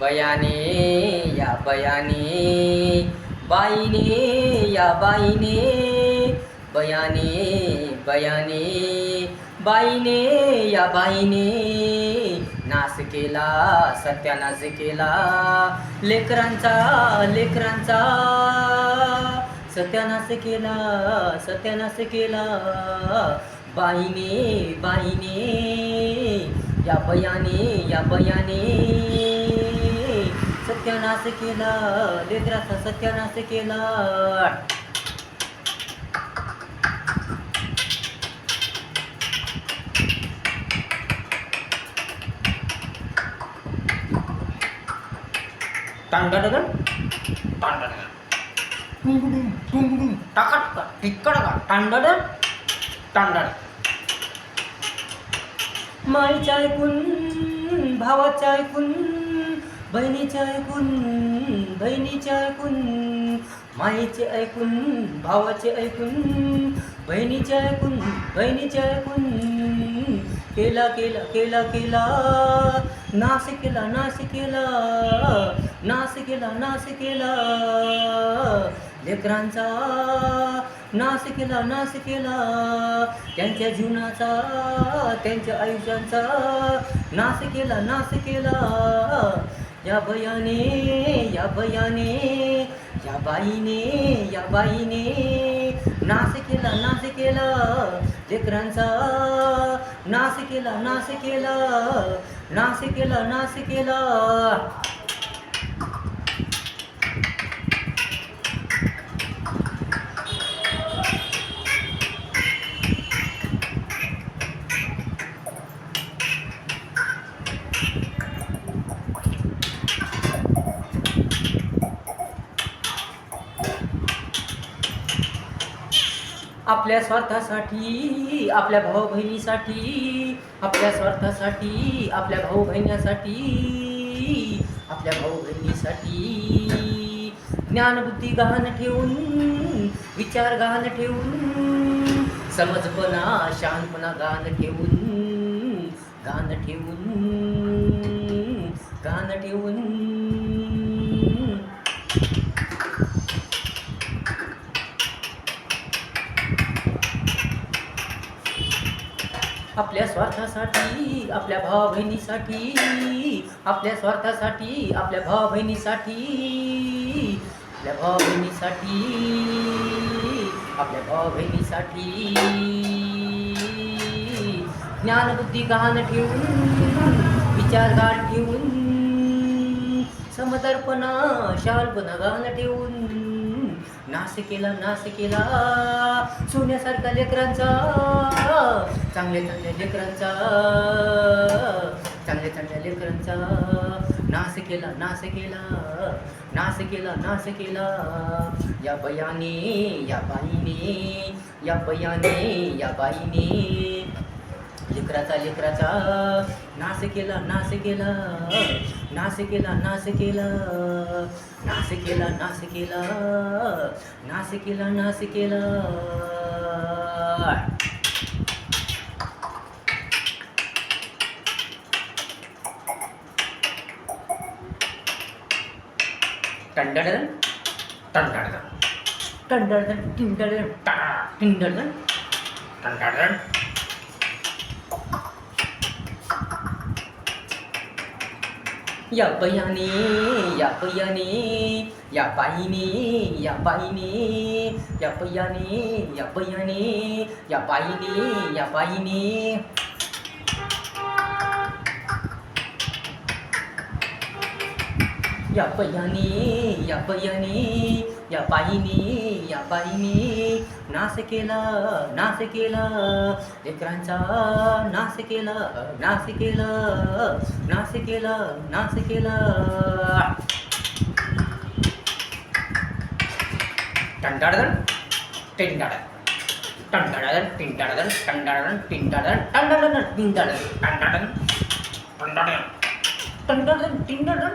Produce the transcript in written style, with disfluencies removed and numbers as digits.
बयाने या बयाने बाईने या बाईने बयाने बयाने बाईने या बाईने नाश केला सत्यानाश केला लेकरांचा लेकरांचा सत्यानाश केला सत्यानाश केला बाईने बाईने या बयाने सत्यानाश केला लेकराचा सत्यानाश केला. टांगडगन टांगडगन टुंगडुंग टुंगडुंग टाकाटका टिक्कडका टांगडगन टांगडगन माईच्या ऐकून भावाच्या ऐकून बहिणीच्या ऐकून बहिणीच्या ऐकून माईचे ऐकून भावाचे ऐकून बहिणीचे ऐकून बहिणीचे ऐकून केला केला केला केला नाश केला नाश केला नाश केला नाश केला लेकरांचा नाश केला नाश केला त्यांच्या जीवनाचा त्यांच्या आयुष्याचा नाश केला नाश केला. या बयाने या बयाने या बाईने नाश केला लेकरांचा नाश केला नाश केला नाश केला नाश केला. आपल्या स्वार्थासाठी आपल्या भाऊ बहिणीसाठी आपल्या स्वार्थासाठी आपल्या भाऊ बहिणीसाठी आपल्या भाऊ बहिणीसाठी ज्ञानबुद्धी गहाण ठेवून विचार गहाण ठेवून समजपणा शहाणपणा गहाण ठेवून गहाण ठेवून गहाण ठेवून आपल्या स्वार्थासाठी आपल्या भावा बहिणीसाठी आपल्या स्वार्थासाठी आपल्या भावा बहिणीसाठी आपल्या भावा बहिणीसाठी आपल्या भावा बहिणीसाठी ज्ञानबुद्धी गहाण ठेवून विचार गहाण ठेवून समदर्पणा शालपणा गहाण ठेवून नाश केला सोन्यासारख्या लेकरांचा चांगल्या चांगल्या लेकरांचा चांगल्या चांगल्या लेकरांचा नाश केला नाश केला नाश केला नाश केला. या बयाने या बाईने या बयाने या बाईने लेकराचा नाश केला नाश केला नाश केला नाश केला नाश केला नाश केला नाश केला नाश केला. टंडडन टंडडन टंडडन टिंडडन टिंडडन टंडडन या बयाने या बयाने या बाईने या बाईने या बयाने या बयाने या बाईने या बाईने या बयाने या बयाने या बाईने नाश केला लेकरांचा नाश केला नाश केला नाश केला नाश केला. टंडाडन टिंडाडन टंडाडन टिंडाडन टंडाडन टिंडाडन टंडाडन टिंडाडन टंडाडन टंडाडन टंडाडन टिंडाडन